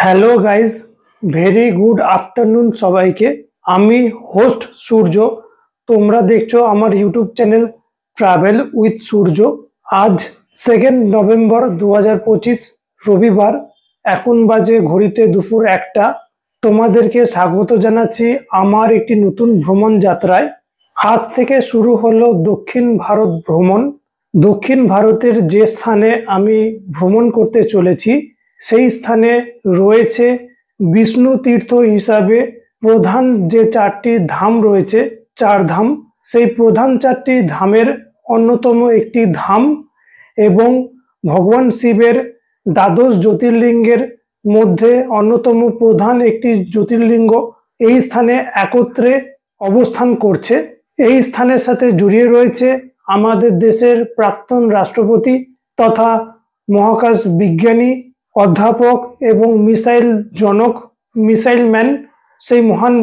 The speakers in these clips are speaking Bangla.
Hello guys, very good afternoon সবাইকে। আমি হোস্ট সূর্য। তোমরা দেখছো আমার ইউটিউব চ্যানেল ট্রাভেল উইথ সূর্য। আজ 2 নভেম্বর 2025 রবিবার। এখন বাজে ঘড়িতে দুপুর 1টা। তোমাদেরকে স্বাগত জানাচ্ছি আমার একটি নতুন ভ্রমণ যাত্রায়। আজ থেকে শুরু হলো দক্ষিণ ভারত ভ্রমণ। দক্ষিণ ভারতের যে স্থানে আমি ভ্রমণ করতে চলেছি সেই স্থানে রয়েছে বিষ্ণু তীর্থ হিসাবে প্রধান যে 4টি ধাম রয়েছে, 4 ধাম। সেই প্রধান 4টি ধামের অন্যতম একটি ধাম এবং ভগবান শিবের দ্বাদশ জ্যোতির্লিঙ্গের মধ্যে অন্যতম প্রধান একটি জ্যোতির্লিঙ্গ এই স্থানে একত্রে অবস্থান করছে। এই স্থানের সাথে জড়িয়ে রয়েছে আমাদের দেশের প্রাক্তন রাষ্ট্রপতি তথা মহাকাশ বিজ্ঞানী, অধ্যাপক এবং মিসাইল ম্যান সেই মহান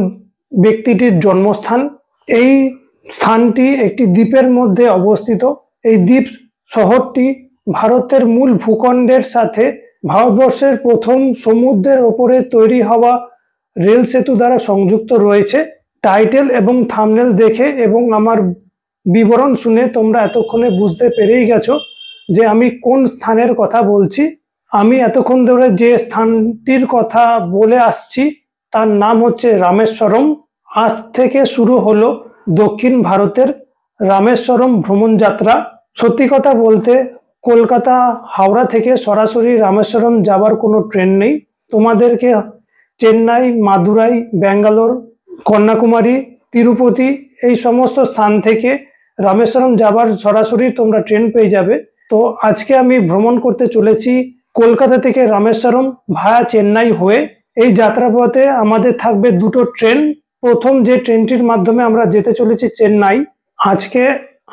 ব্যক্তিটির জন্মস্থান। এই স্থানটি একটি দ্বীপের মধ্যে অবস্থিত। এই দ্বীপ শহরটি ভারতের মূল ভূখণ্ডের সাথে ভারতবর্ষের প্রথম সমুদ্রের ওপরে তৈরি হওয়া রেল সেতু দ্বারা সংযুক্ত রয়েছে। টাইটেল এবং থাম্বনেল দেখে এবং আমার বিবরণ শুনে তোমরা এতক্ষণে বুঝতে পেরেই গেছো যে আমি কোন স্থানের কথা বলছি। আমি এতক্ষণ ধরে যে স্থানটির কথা বলে আসছি তার নাম হচ্ছে রামেশ্বরম। আজ থেকে শুরু হলো দক্ষিণ ভারতের রামেশ্বরম ভ্রমণ যাত্রা। সত্যি কথা বলতে কলকাতা হাওড়া থেকে সরাসরি রামেশ্বরম যাবার কোনো ট্রেন নেই। তোমাদেরকে চেন্নাই, মাদুরাই, ব্যাঙ্গালোর, কন্যাকুমারী, তিরুপতি এই সমস্ত স্থান থেকে রামেশ্বরম যাবার সরাসরি তোমরা ট্রেন পেয়ে যাবে। তো আজকে আমি ভ্রমণ করতে চলেছি কলকাতা থেকে রামেশ্বরম ভায়া চেন্নাই হয়ে। এই যাত্রাপথে আমাদের থাকবে দুটো ট্রেন। প্রথম যে ট্রেনটির মাধ্যমে আমরা যেতে চলেছি চেন্নাই। আজকে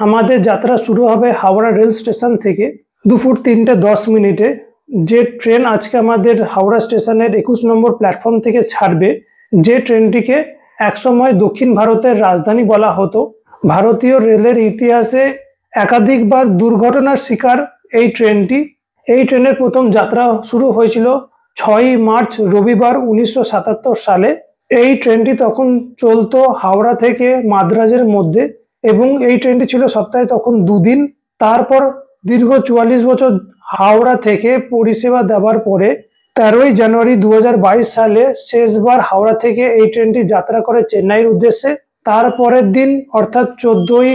আমাদের যাত্রা শুরু হবে হাওড়া রেল স্টেশন থেকে দুপুর 3:10 যে ট্রেন আজকে আমাদের হাওড়া স্টেশনের 21 নম্বর প্ল্যাটফর্ম থেকে ছাড়বে, যে ট্রেনটিকে একসময় দক্ষিণ ভারতের রাজধানী বলা হতো। ভারতীয় রেলের ইতিহাসে একাধিকবার দুর্ঘটনার শিকার এই ট্রেনটি। এই ট্রেনের প্রথম যাত্রা শুরু হয়েছিল 6 মার্চ রবিবার 1977 সালে। এই ট্রেনটি তখন চলতো হাওড়া থেকে মাদ্রাজের মধ্যে এবং এই ট্রেনটি ছিল সপ্তাহে তখন 2 দিন। তারপর দীর্ঘ 44 বছর হাওড়া থেকে পরিষেবা দেওয়ার পরে 13 জানুয়ারি 2022 সালে শেষবার হাওড়া থেকে এই ট্রেনটি যাত্রা করে চেন্নাইয়ের উদ্দেশ্যে। তারপরের দিন অর্থাৎ 14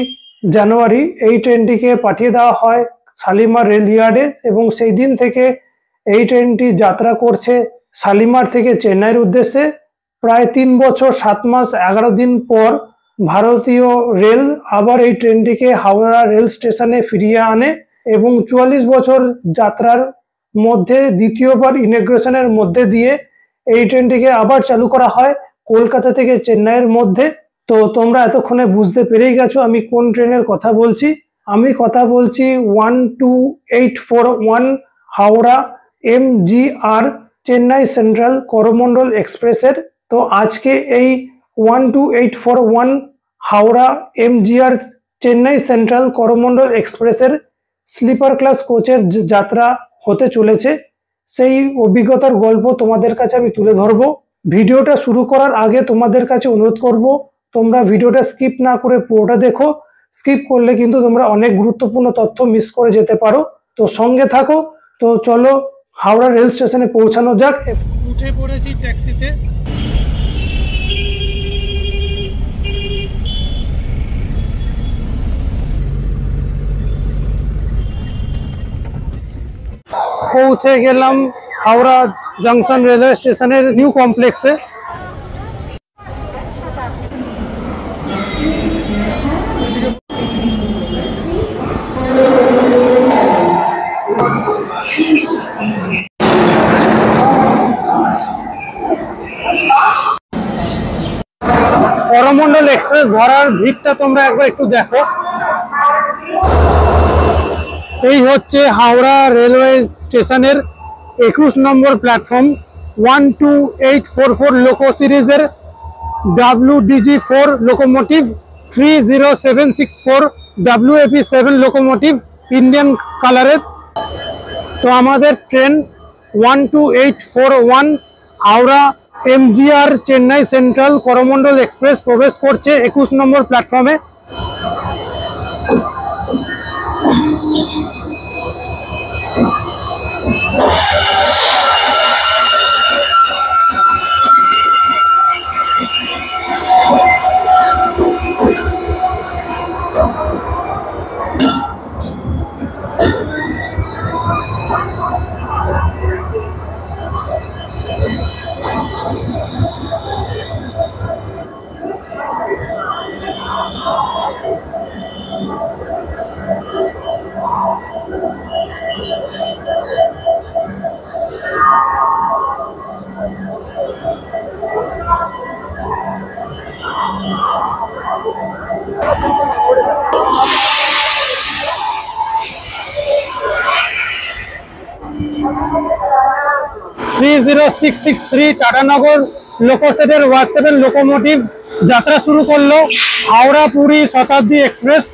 জানুয়ারি এই ট্রেনটিকে পাঠিয়ে দেওয়া হয় শালিমার রেল ইয়ার্ডে এবং সেই দিন থেকে এই ট্রেনটি যাত্রা করছে শালিমার থেকে চেন্নাইয়ের উদ্দেশ্যে। প্রায় 3 বছর 7 মাস 11 দিন পর ভারতীয় রেল আবার এই ট্রেনটিকে হাওড়া রেল স্টেশনে ফিরিয়ে আনে এবং 44 বছর যাত্রার মধ্যে দ্বিতীয়বার ইনগ্রেশনের মধ্যে দিয়ে এই ট্রেনটিকে আবার চালু করা হয় কলকাতা থেকে চেন্নাইয়ের মধ্যে। তো তোমরা এতক্ষণে বুঝতে পেরেই গেছো আমি কোন ট্রেনের কথা বলছি। আমি কথা বলছি 12841 হাওড়া MGR চেন্নাই সেন্ট্রাল করমণ্ডল এক্সপ্রেসের। তো আজকে এই 12841 হাওড়া MGR চেন্নাই সেন্ট্রাল করমণ্ডল এক্সপ্রেসের স্লিপার ক্লাস কোচের যাত্রা হতে চলেছে। সেই অভিজ্ঞতার গল্প তোমাদের কাছে আমি তুলে ধরবো। ভিডিওটা শুরু করার আগে তোমাদের কাছে অনুরোধ করব তোমরা ভিডিওটা স্কিপ না করে পুরোটা দেখো। স্কিপ করলে কিন্তু তোমরা অনেক গুরুত্বপূর্ণ তথ্য মিস করে যেতে পারো। তো সঙ্গে থাকো। তো চলো হাওড়া রেল স্টেশনে পৌঁছানো যাক। উঠে পড়েছি ট্যাক্সিতে। পৌঁছে গেলাম হাওড়া জংশন রেলওয়ে স্টেশনের নিউ কমপ্লেক্সে। করমণ্ডল এক্সপ্রেস ধরার ভিড়টা তোমরা একবার একটু দেখো। এই হচ্ছে হাওড়া রেলওয়ে স্টেশনের 21 নম্বর প্ল্যাটফর্ম। 12844 লোকো সিরিজের WDG4 locomotive, 30764 WAP7 locomotive Indian কালারের। তো আমাদের train 12841 Howrah MGR Chennai central Coromandel express প্রবেশ করছে 21 নম্বর প্ল্যাটফর্মে। টাটানগর লোকোসেটের ওয়ার্কশেপের লোকোমোটিভ যাত্রা শুরু করলো হাওড়া পুরী শতাব্দী এক্সপ্রেস।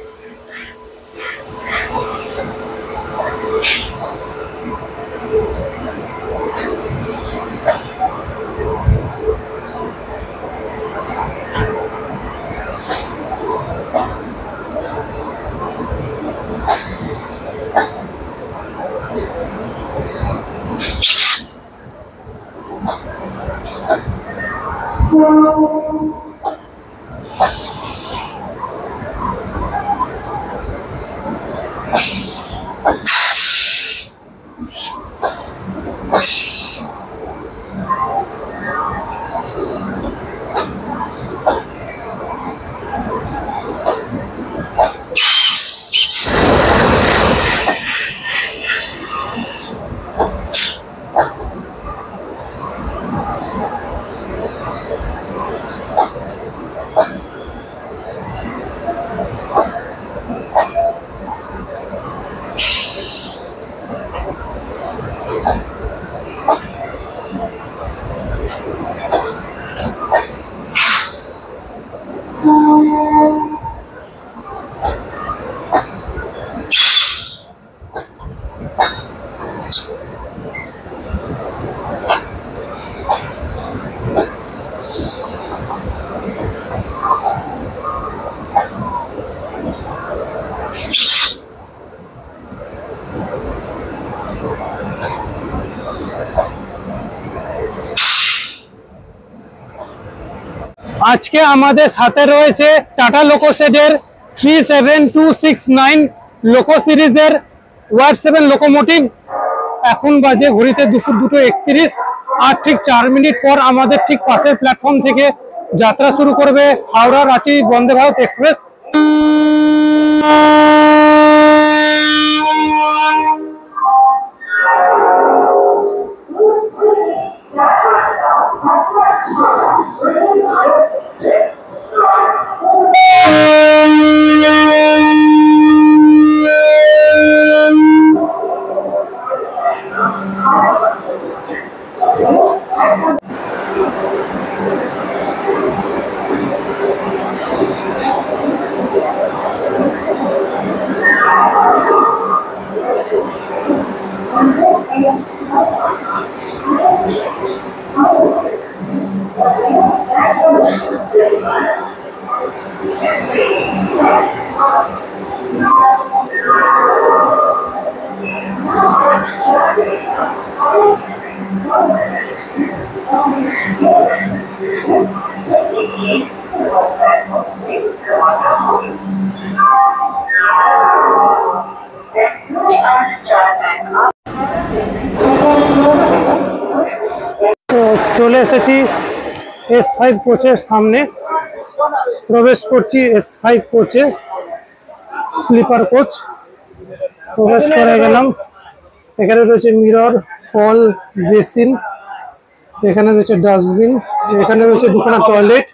আজকে আমাদের সাথে রয়েছে টাটা লোকোসেটের 37269 লোকো সিরিজের ওয়ার্ড 7 লোকোমোটিভ। এখন বাজে ঘড়িতে দুপুর 2:31, আর ঠিক 4 মিনিট পর আমাদের ঠিক পাশের প্ল্যাটফর্ম থেকে যাত্রা শুরু করবে হাওড়া রাঁচি বন্দে ভারত এক্সপ্রেস। তো চলে এসেছি S5 কোচের সামনে, প্রবেশ করছি S5 কোচে, স্লিপার কোচ। প্রবেশ করে গেলাম। এখানে রয়েছে মিরর, কল, বেসিন, এখানে রয়েছে ডাস্টবিন, এখানে রয়েছে দুখানা টয়লেট।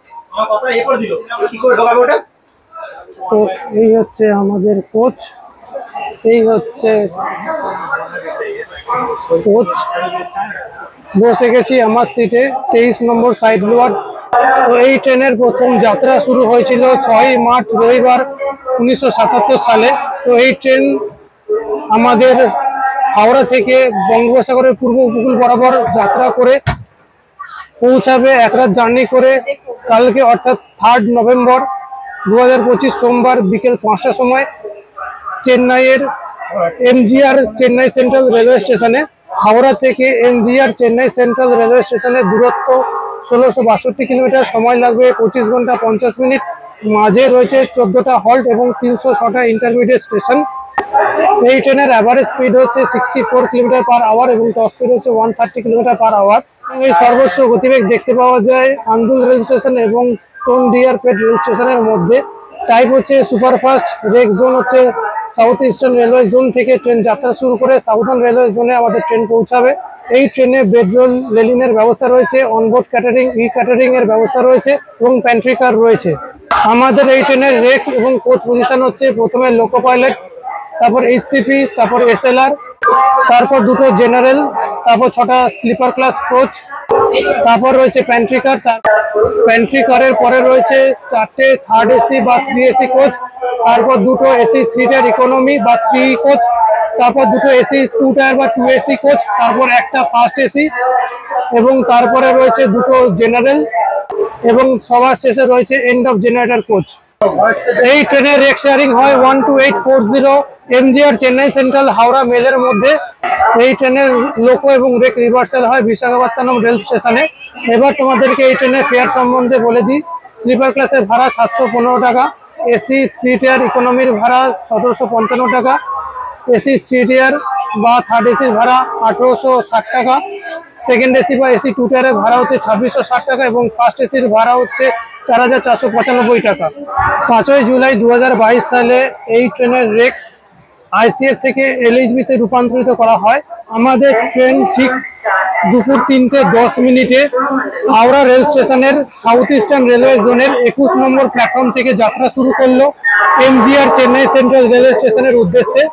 তো এই হচ্ছে আমাদের কোচ, এই হচ্ছে কোচ। বসে গেছি আমার সিটে 23 নম্বর সাইড লোয়ার। তো এই ট্রেনের প্রথম যাত্রা শুরু হয়েছিল 6 মার্চ রবিবার 1977 সালে। তো এই ট্রেন আমাদের হাওড়া থেকে বঙ্গোপসাগরের পূর্ব উপকূল বরাবর যাত্রা করে পৌঁছাবে এক রাত জার্নি করে কালকে অর্থাৎ 3 নভেম্বর 2025 সোমবার বিকেল 5টার সময় চেন্নাইয়ের এমজিআর চেন্নাই সেন্ট্রাল রেলওয়ে স্টেশনে। হাওড়া থেকে এমজিআর চেন্নাই সেন্ট্রাল রেলওয়ে স্টেশনের দূরত্ব 1662 কিলোমিটার, সময় লাগবে 25 ঘন্টা 50 মিনিট। মাঝে রয়েছে 14টা হল্ট এবং 306টা ইন্টারমিডিয়েট স্টেশন। এই ট্রেনের অ্যাভারেজ স্পিড হচ্ছে 64 কিলোমিটার পার আওয়ার এবং টপ স্পিড হচ্ছে 130 কিলোমিটার পার আওয়ার। এই সর্বোচ্চ গতিবেগ দেখতে পাওয়া যায় আন্দুল রেল স্টেশন এবং টোনডিয়ারপেট রেল স্টেশনের মধ্যে। টাইপ হচ্ছে সুপারফাস্ট। রেক জোন হচ্ছে সাউথ ইস্টার্ন রেলওয়ে জোন থেকে ট্রেন যাত্রা শুরু করে সাউথার্ন রেলওয়ে জোনে আমাদের ট্রেন পৌঁছাবে। এই ট্রেনে বেডরোল লেলিনের ব্যবস্থা রয়েছে, অনবোর্ড ক্যাটারিং ক্যাটারিং এর ব্যবস্থা রয়েছে এবং প্যান্ট্রি কার রয়েছে। আমাদের এই ট্রেনের রেক এবং কোচ পজিশন হচ্ছে প্রথমে লোকো পাইলট, তারপর এইচসিপি, তারপর এসএলআর, তারপর দুটো জেনারেল, তারপর 6টা স্লিপার ক্লাস কোচ, তারপর রয়েছে প্যান্ট্রি কার। প্যান্ট্রি কারের পরে রয়েছে 4টে থার্ড এসি বা 3 এসি কোচ, তারপর দুটো এসি 3 টায়ার ইকোনমি বা 3 কোচ, তারপর দুটো এসি 2 টায়ার বা 2 এসি কোচ, তারপর একটা ফার্স্ট এসি এবং তারপরে রয়েছে দুটো জেনারেল এবং সবার শেষে রয়েছে এন্ড অফ জেনারেটর কোচ। এই ট্রেনের রেক শেয়ারিং হয় 12840 এমজিআর চেন্নাই সেন্ট্রাল হাওড়া মেলের মধ্যে। এই ট্রেনের লোকো এবং রেক রিভার্সাল হয় বিশাখাপত্তনম রেল স্টেশনে। এবার তোমাদেরকে এই ট্রেনের ফেয়ার সম্বন্ধে বলে দিই। স্লিপার ক্লাসের ভাড়া 715 টাকা, এসি 3 টায়ার ইকোনমির ভাড়া 1755 টাকা, এসি 3 টায়ার বা থার্ড এসির ভাড়া 1860 টাকা, সেকেন্ড এসি বা এসি 2 টায়ারের ভাড়া হচ্ছে 2660 টাকা এবং ফার্স্ট এসির ভাড়া হচ্ছে 4495 টাকা। 5ই জুলাই 2022 সালে এই ট্রেনের রেক আইসিএফ থেকে এলএইচবি তে রূপান্তরিত করা হয়। আমাদের ট্রেন ঠিক দুপুর 3:10 হাওড়া রেল স্টেশনের সাউথ ইস্টার্ন রেলওয়ে জোনের 21 নম্বর প্ল্যাটফর্ম থেকে যাত্রা শুরু করলো এমজিআর চেন্নাই সেন্ট্রাল রেলওয়ে স্টেশনের উদ্দেশ্যে।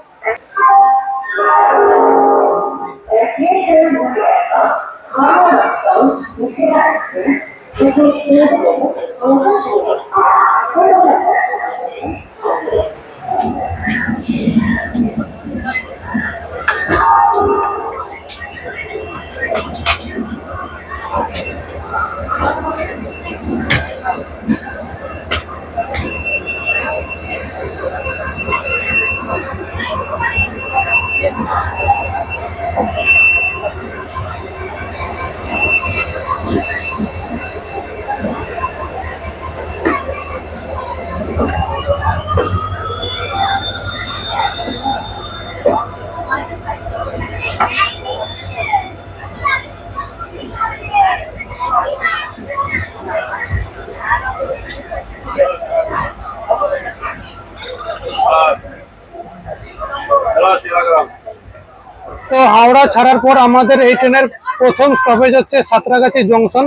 তো হাওড়া ছাড়ার পর আমাদের এই ট্রেনের প্রথম স্টপেজ হচ্ছে সাঁতরাগাছি জংশন।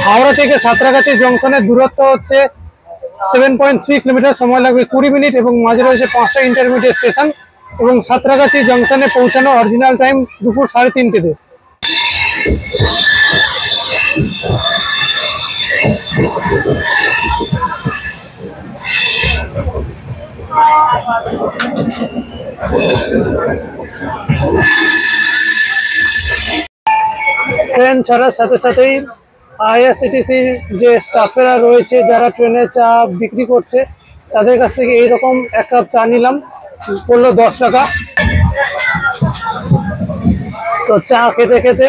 হাওড়া থেকে সাঁতরাগাছি জংশনের দূরত্ব হচ্ছে 7.3 কিলোমিটার, সময় লাগবে 20 মিনিট এবং মাঝে রয়েছে 5টা ইন্টারমিডিয়েট স্টেশন এবং সাঁতরাগাছি জংশনে পৌঁছানো অরিজিনাল টাইম দুপুর 3:30তে। ট্রেন ছাড়ার সাথে সাথেই আইআরসিটিসি যে স্টাফেরা রয়েছে যারা ট্রেনে চা বিক্রি করছে তাদের কাছ থেকে এইরকম এক কাপ চা নিলাম, পড়লো 10 টাকা। তো চা খেতে খেতে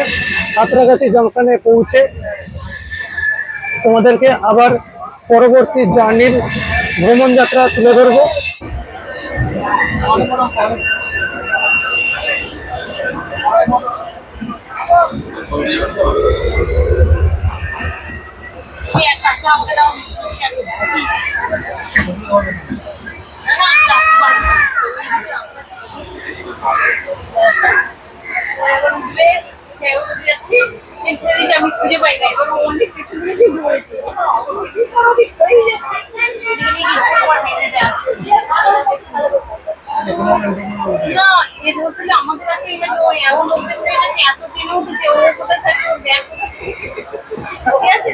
সাঁতরাগাছি জংশনে পৌঁছে তোমাদেরকে আবার পরবর্তী জার্নির ভ্রমণ যাত্রা তুলে ধরবো। আমি খুঁজে পাই না, এবার অনেক কিছু আমাদের আগে এমন এত ট্রেনে উঠেছে ও কোথায় থাকে, ওর ব্যাগ কোথায় আছে।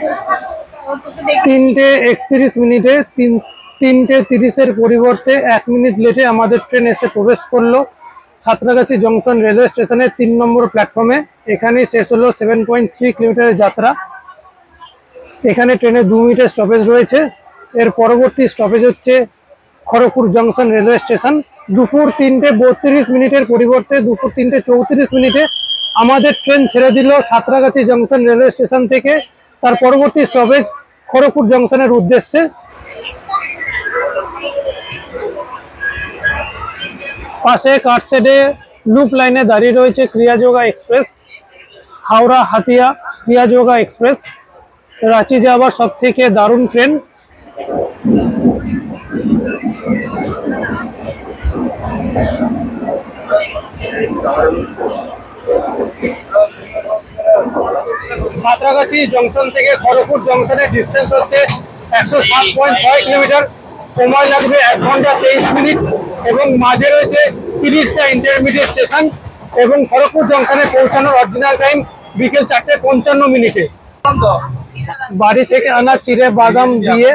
3:31 3:30-এর পরিবর্তে 1 মিনিট লেটে আমাদের ট্রেন এসে প্রবেশ করলো সাঁতরাগাছি জংশন রেলওয়ে স্টেশনের 3 নম্বর প্ল্যাটফর্মে। এখানেই শেষ হলো 7.3 কিলোমিটারের যাত্রা। এখানে ট্রেনে 2 মিনিটের স্টপেজ রয়েছে। এর পরবর্তী স্টপেজ হচ্ছে খড়গপুর জংশন রেলওয়ে স্টেশন। দুপুর 3:32 মিনিটের পরিবর্তে দুপুর 3:34 মিনিটে আমাদের ট্রেন ছেড়ে দিল সাঁতরাগাছি জংশন রেলওয়ে স্টেশন থেকে। তার পরবর্তী স্টপেজ খড়গপুর জংশনের উদ্দেশ্যে। পাশে কাটশেডে লুপ লাইনে দাঁড়িয়ে রয়েছে ক্রিয়াযোগা এক্সপ্রেস, হাওড়া হাতিয়া ক্রিয়াযোগা এক্সপ্রেস, রাঁচি যাওয়ার সব থেকে দারুণ ট্রেন। সাঁতরাগাছি জংশন থেকে খড়গপুর জংশনের ডিস্টেন্স হচ্ছে 107.6 কিলোমিটার। সময় লাগবে 1 ঘন্টা 23 মিনিট এবং মাঝে রয়েছে 30টা ইন্টারমিডিয়েট স্টেশন এবং খড়গপুর জংশনে পৌঁছানোর অরিজিনাল টাইম বিকেল 4:55 মিনিটে। বাড়ি থেকে আনা চিড়ে বাদাম দিয়ে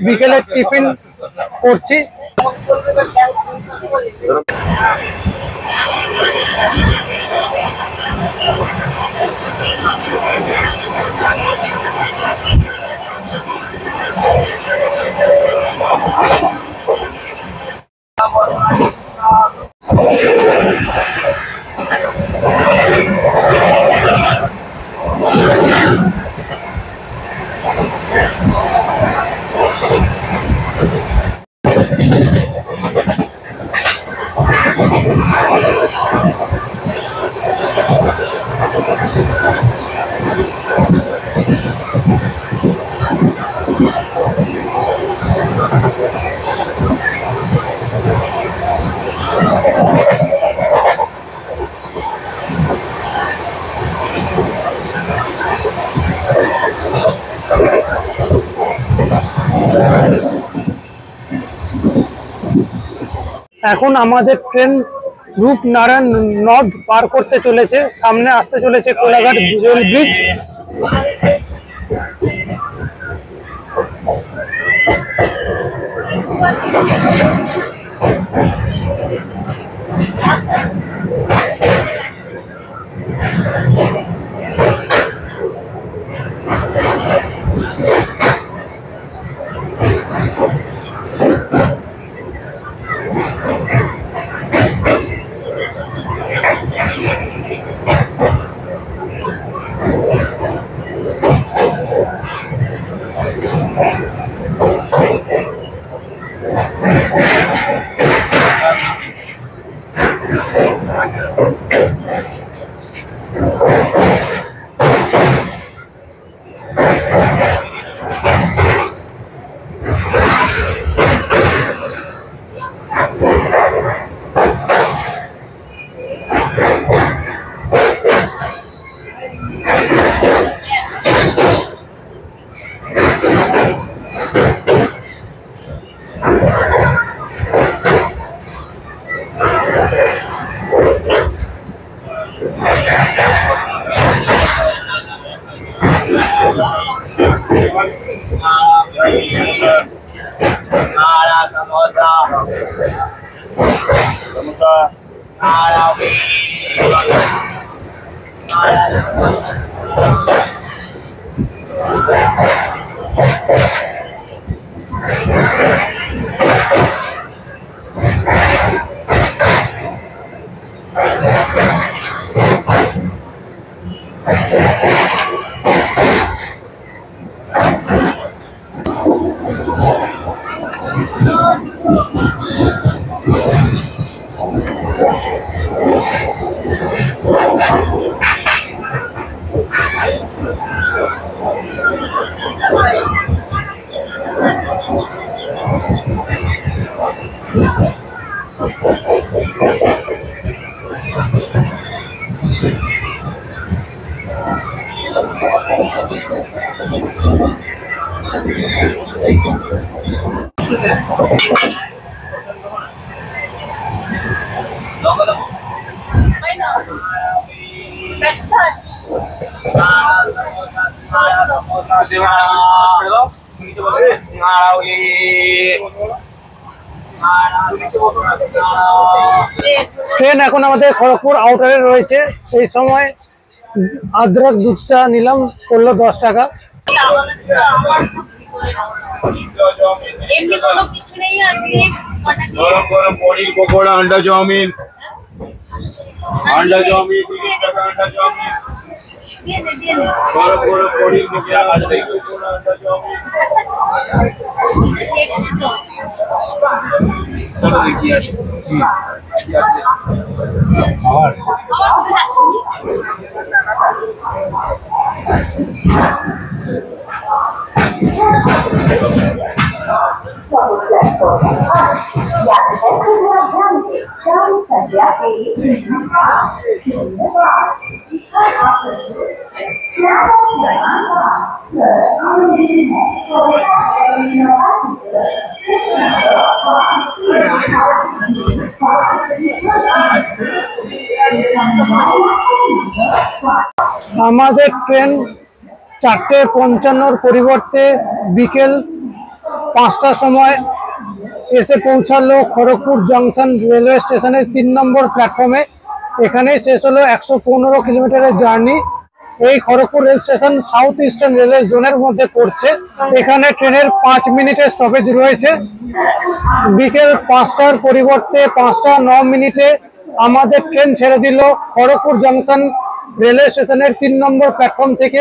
বিকেলের টিফিন করছি। এখন আমাদের ট্রেন রূপনারায়ণ নদ পার করতে চলেছে। সামনে আসতে চলেছে কোলাঘাট রেল ব্রিজ। ট্রেন এখন আমাদের খড়গপুর আউটারে রয়েছে। সেই সময় আদ্রক দুধ চা নিলাম, পড়লো 10 টাকা। আমাদের ছিল আমার এমনি কোনো কিছু নেই আর কি गरम गरम पनीर पकौड़ा अंडा चाउमीन 30 টাকা अंडा चाउमीन দিয়ে দে गरम गरम पनीर पकौड़ा अंडा चाउमीन सब देखिए और আমার তো আমাদের ট্রেন 4:55 পরিবর্তে বিকেল 5টার সময় এসে পৌঁছালো খড়গপুর জংশন রেলওয়ে স্টেশনের 3 নম্বর প্ল্যাটফর্মে। এখানেই শেষ হলো 115 কিলোমিটারের জার্নি। এই Kharagpur rail station south eastern railway জোনের মধ্যে পড়ছে। এখানে ট্রেনের 5 মিনিটের স্টপেজ রয়েছে। বিকেল 5টার পরিবর্তে 5:09 আমাদের ট্রেন ছেড়ে দিল খড়গপুর জংশন রেলওয়ে স্টেশনের 3 নম্বর প্ল্যাটফর্ম থেকে।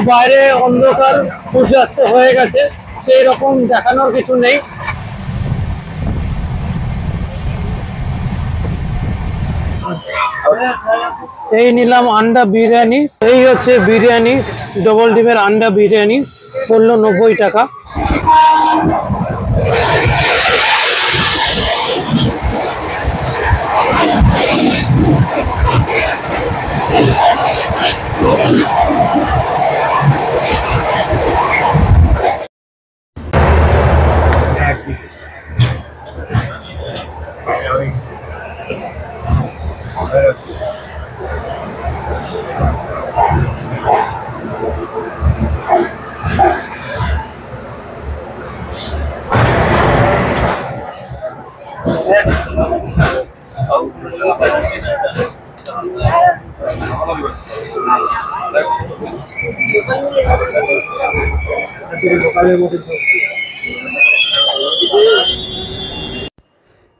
বাইরে অন্ধকার, সূর্যাস্ত হয়ে গেছে, সেই রকম দেখানোর কিছু নেই। এই নিলাম আন্ডা বিরিয়ানি। এই হচ্ছে বিরিয়ানি, ডবল ডিমের আন্ডা বিরিয়ানি, পড়লো 90 টাকা।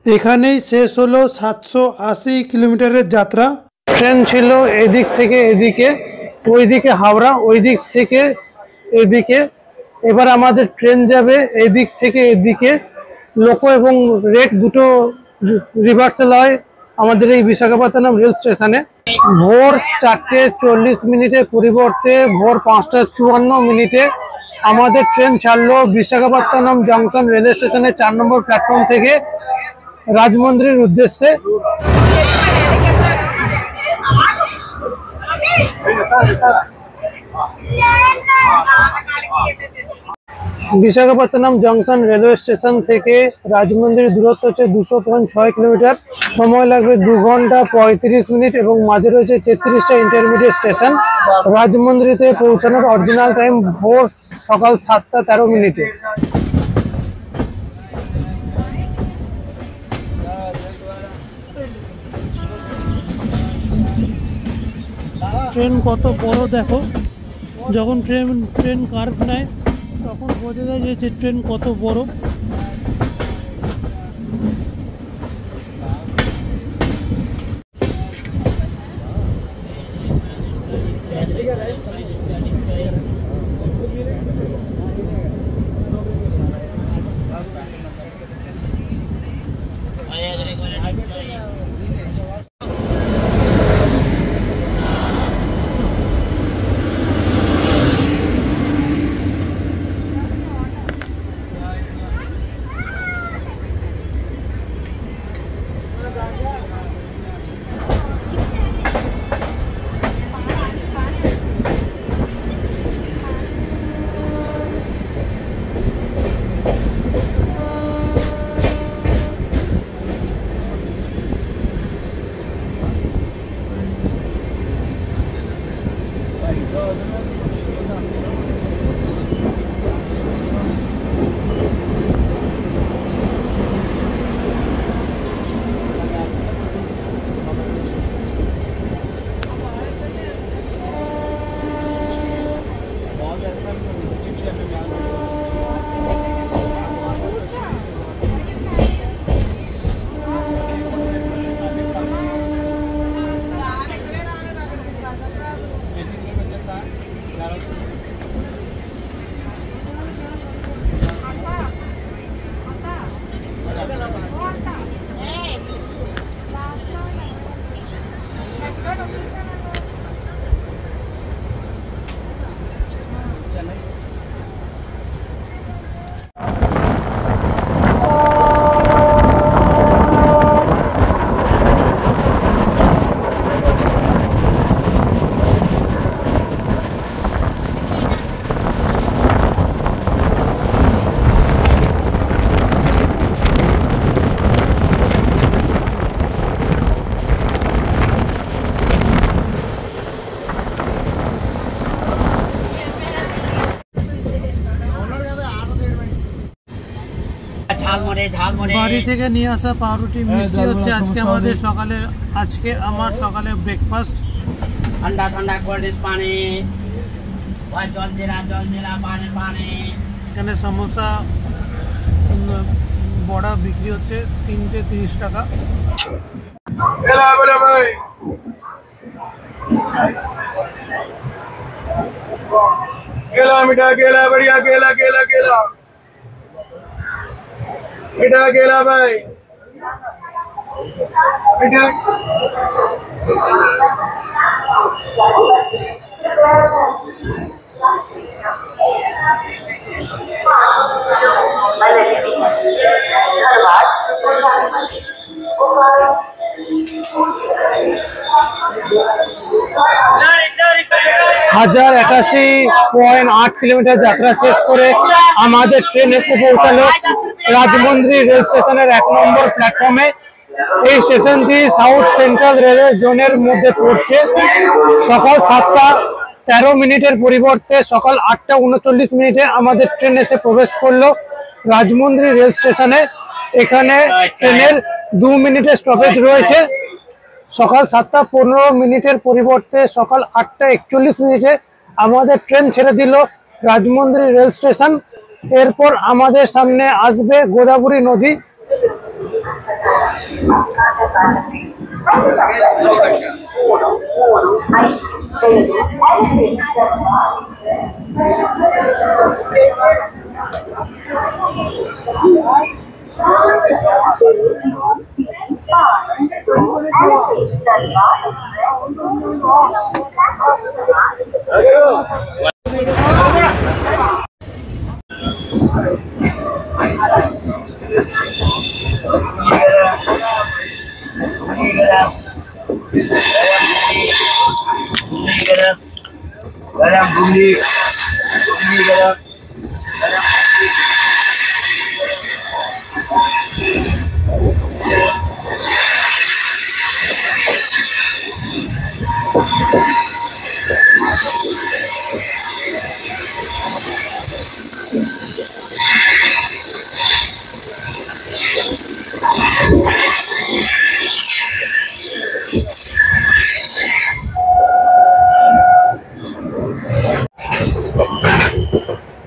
এখানেই শেষ হলো 780 কিলোমিটারের যাত্রা। ট্রেন ছিল এদিক থেকে এদিকে, ওইদিকে হাওড়া, ওই দিক থেকে এদিকে। এবার আমাদের ট্রেন যাবে এদিক থেকে এদিকে। লোকো এবং রেট দুটো রিভার্সাল হয় আমাদের এই বিশাখাপত্তনম রেল স্টেশনে। ভোর 4:40 পরিবর্তে ভোর 5:54 আমাদের ট্রেন ছাড়লো বিশাখাপত্তনম জংশন রেলওয়ে স্টেশনের 4 নম্বর প্ল্যাটফর্ম থেকে রাজমন্দিরের উদ্দেশ্যে। বিশাখাপত্তনম জংশন রেলওয়ে স্টেশন থেকে রাজমন্দির দূরত্ব হচ্ছে 200.6 কিলোমিটার। সময় লাগবে 2 ঘন্টা 35 মিনিট এবং মাঝে রয়েছে 33টা ইন্টারমিডিয়েট স্টেশন। রাজমন্দিরে পৌঁছানোর অরিজিনাল টাইম ভোর সকাল 7:13। ট্রেন কত বড় দেখো, যখন ট্রেন কার্ভ নেয় তখন বোঝা যায় যে ট্রেন কত বড়। বাড়ি থেকে নিয়ে আসা পাউরুটি মিষ্টি হচ্ছে আজকে আমার সকালে ব্রেকফাস্ট। ঠান্ডা ঠান্ডা কোল্ড ড্রিঙ্কস পানি, জল জিরা পানি। এখানে সমোসা বড়া বিক্রি হচ্ছে 3টে 30 টাকা। केला बड़े भाई केला मीठा केला बढ़िया केला केला केला मीठा केला भाई मीठा হাজার 81.8 কিলোমিটার যাত্রা শেষ করে আমাদের ট্রেন এসে পৌঁছালো রাজমন্দ্রি রেল স্টেশনের 1 নম্বর প্ল্যাটফর্মে। এই স্টেশনটি সাউথ সেন্ট্রাল রেলওয়ে জোনের মধ্যে পড়ছে। সকাল 7টা 13 মিনিটের পরিবর্তে সকাল 8টা 39 মিনিটে আমাদের ট্রেন এসে প্রবেশ করলো রাজমন্দ্রি রেল স্টেশনে। এখানে ট্রেনের 2 মিনিটের স্টপেজ রয়েছে। সকাল 7টা 15 মিনিটের পরিবর্তে সকাল 8টা 41 মিনিটে আমাদের ট্রেন ছেড়ে দিল রাজমন্দ্রি রেল স্টেশন। এরপর আমাদের সামনে আসবে গোদাবরী নদী। गरम घुगनी गरम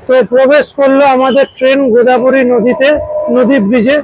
তো প্রবেশ করলো আমাদের ট্রেন গোদাবরী নদীতে, নদী ব্রিজে।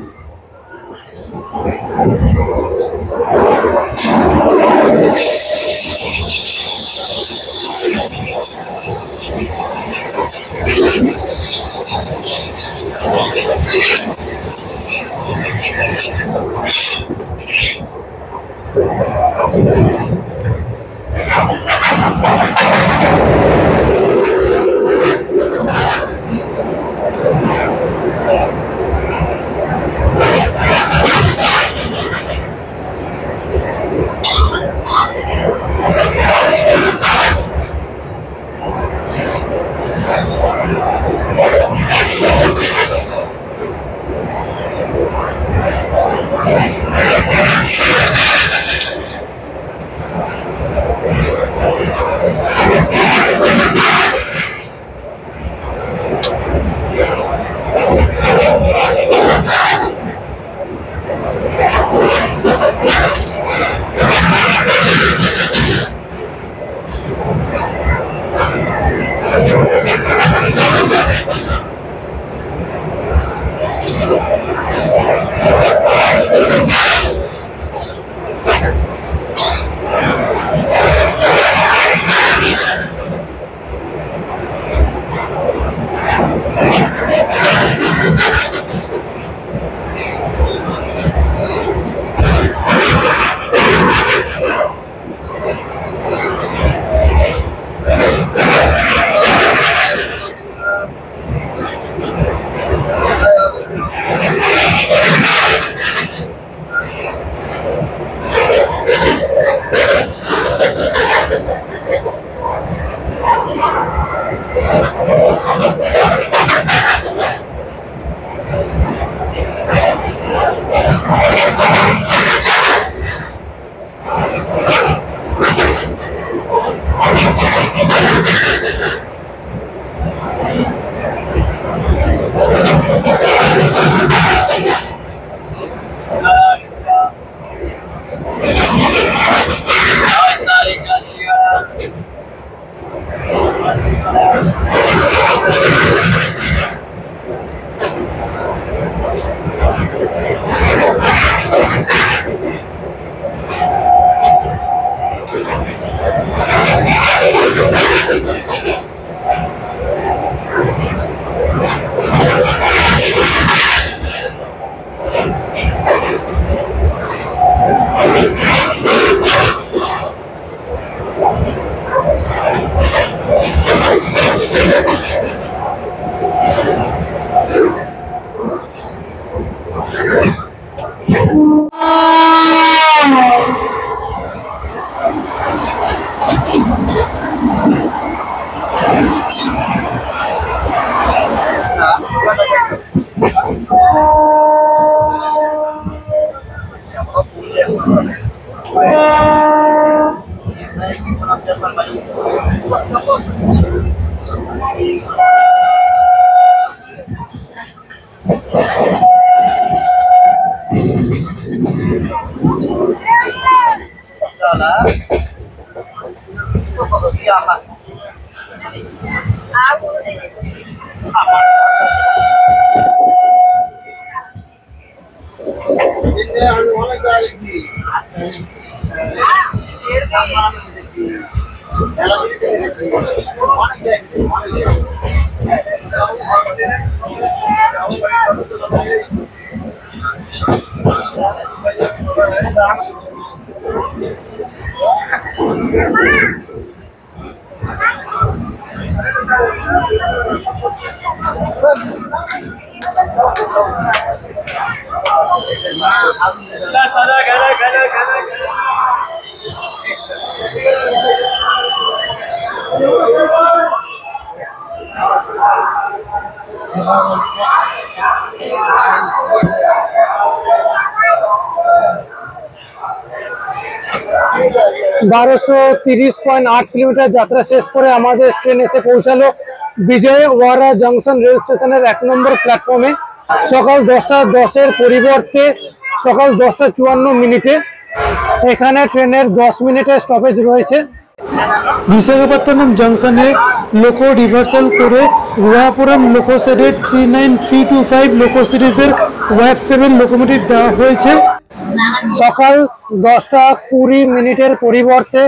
1230.8 কিলোমিটার যাত্রা শেষ করে আমাদের ট্রেন এসে পৌঁছালো বিজয়ওয়াড়া জংশন রেল স্টেশনের 1 নম্বর প্ল্যাটফর্মে সকাল 10:10 পরিবর্তে সকাল 10:54 এখানে ট্রেনের 10 মিনিটের স্টপেজ রয়েছে। বিশাখাপত্তনম জংশনে লোকো রিভার্সাল করে রুয়াপুরম লোকো সেটের 39325 লোকো সিরিজের ওয়েব 7 লোকোমোটিভ দেওয়া হয়েছে। সকাল 10:20 পরিবর্তে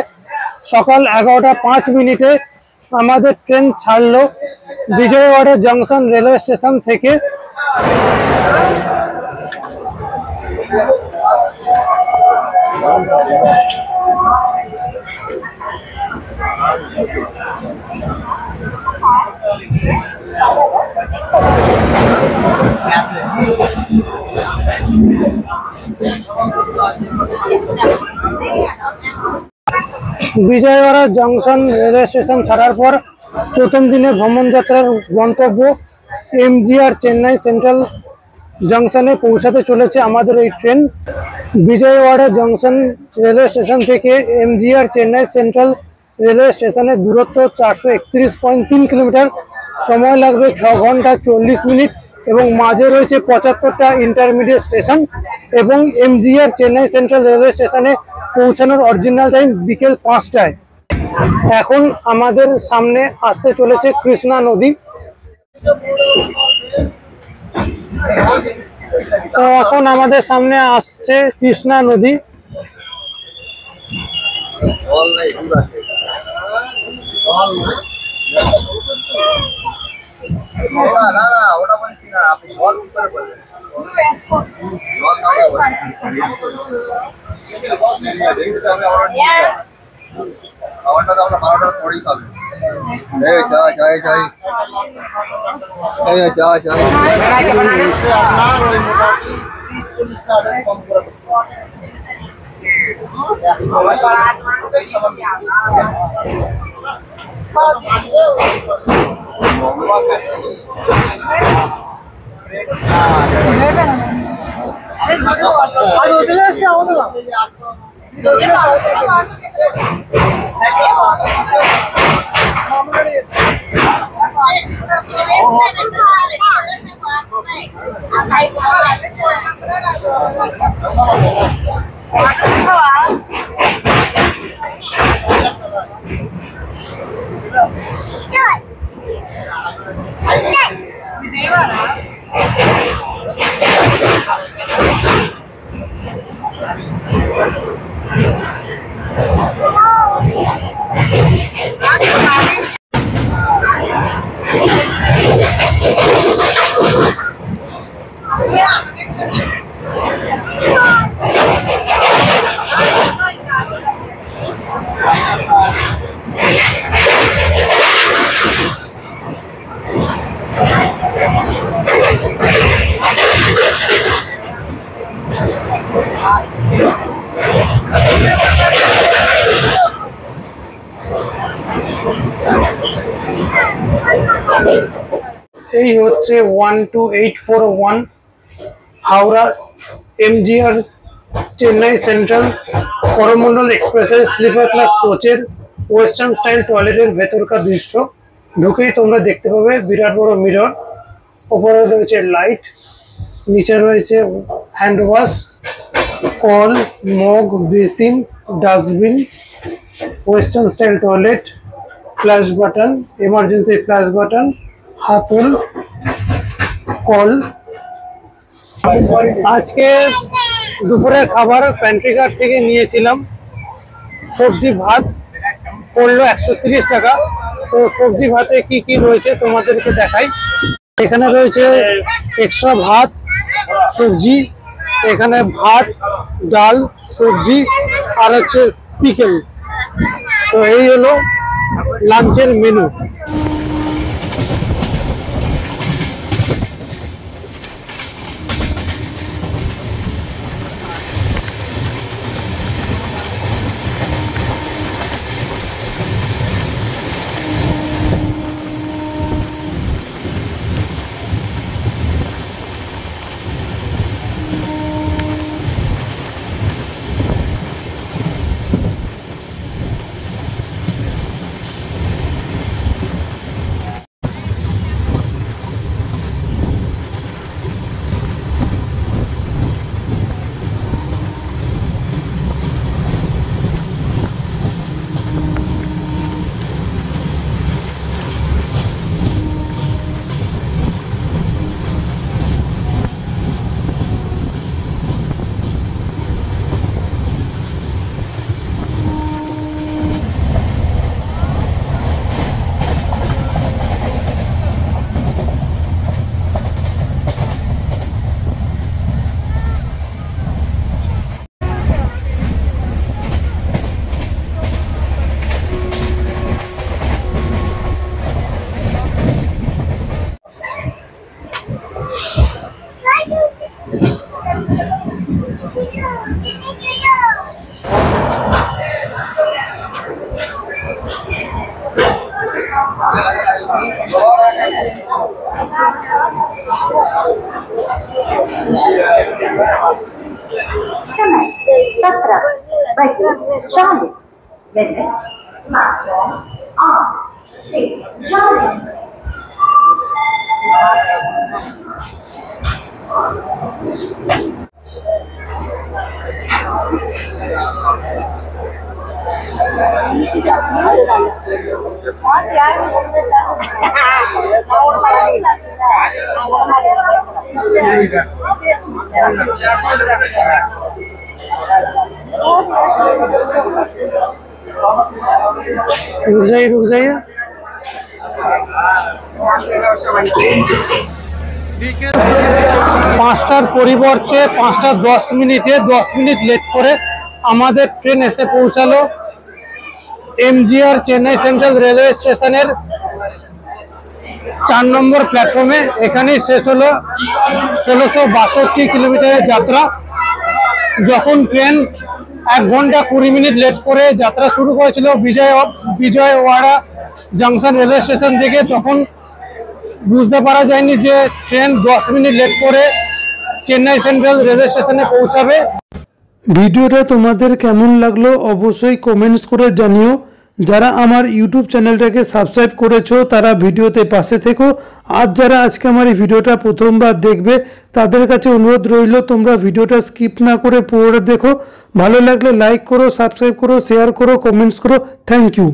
সকাল 11:05 আমাদের ট্রেন ছাড়লো বিজয়ওয়াড়া জংশন রেলওয়ে স্টেশন থেকে। বিজয়ওয়াড়া জংশন রেলওয়ে স্টেশন ছাড়ার পর প্রথম দিনে ভ্রমণ যাত্রার গন্তব্য এমজিআর চেন্নাই সেন্ট্রাল জংশনে পৌঁছাতে চলেছে আমাদের এই train. Vijayawada junction railway station থেকে এমজিআর চেন্নাই সেন্ট্রাল রেলওয়ে স্টেশনের দূরত্ব 431.3 কিলোমিটার। সময় লাগবে 6 ঘন্টা 40 মিনিট এবং মাঝে রয়েছে 75টা ইন্টারমিডিয়েট স্টেশন এবং এমজিআর চেন্নাই সেন্ট্রাল রেলওয়ে স্টেশনে পৌঁছানোর অরিজিনাল টাইম বিকেল 5টায়। এখন আমাদের সামনে আসতে চলেছে কৃষ্ণা নদী। তো এখন আমাদের সামনে আসছে কৃষ্ণা নদী। এই হচ্ছে 12841 হাওড়া এমজিআর চেন্নাই সেন্ট্রাল করমন্ডল এক্সপ্রেসের স্লিপার ক্লাস কোচের ওয়েস্টার্ন স্টাইল টয়লেটের ভেতরকার দৃশ্য। ঢুকেই তোমরা দেখতে পাবে বিরাট বড় মিরর, ওপরে রয়েছে লাইট, নিচে রয়েছে হ্যান্ড ওয়াশ, কল, mug, basin, dustbin, western style toilet, flush button, emergency flush button, হাতল, কল। আজকে দুপুরের খাবার প্যান্ট্রি কার্ড থেকে নিয়েছিলাম। সবজি ভাত পড়লো 130 টাকা। তো সবজি ভাতে কি কি রয়েছে তোমাদেরকে দেখাই। এখানে রয়েছে এক্সট্রা ভাত, সবজি, এখানে ভাত, ডাল, সবজি আর হচ্ছে পিকেল। তো এই হলো লাঞ্চের মেনু। समय 17:40 मिनट। रुक जाइए। পাঁচটার পরিবর্তে 5:10 10 মিনিট লেট করে আমাদের ট্রেন এসে পৌঁছালো এমজিআর চেন্নাই সেন্ট্রাল রেলওয়ে স্টেশনের 4 নম্বর প্ল্যাটফর্মে। এখানেই শেষ হলো 1662 কিলোমিটারের যাত্রা। যখন ট্রেন 1 ঘন্টা 20 মিনিট লেট করে যাত্রা শুরু করেছিল বিজয়ওয়াড়া জংশন রেলওয়ে স্টেশন থেকে, তখন বুঝতে পারা যায়নি যে ট্রেন 10 মিনিট লেট করে চেন্নাই সেন্ট্রাল রেলওয়ে স্টেশনে পৌঁছাবে। ভিডিওটা তোমাদের কেমন লাগলো অবশ্যই কমেন্টস করে জানিও। যারা আমার ইউটিউব চ্যানেলটাকে সাবস্ক্রাইব করেছো তারা ভিডিওতে পাশে থেকো। আর যারা আজকে আমার এই ভিডিওটা প্রথমবার দেখবে তাদের কাছে অনুরোধ রইল তোমরা ভিডিওটা স্কিপ না করে পুরোটা দেখো। ভালো লাগলে লাইক করো, সাবস্ক্রাইব করো, শেয়ার করো, কমেন্টস করো। Thank you.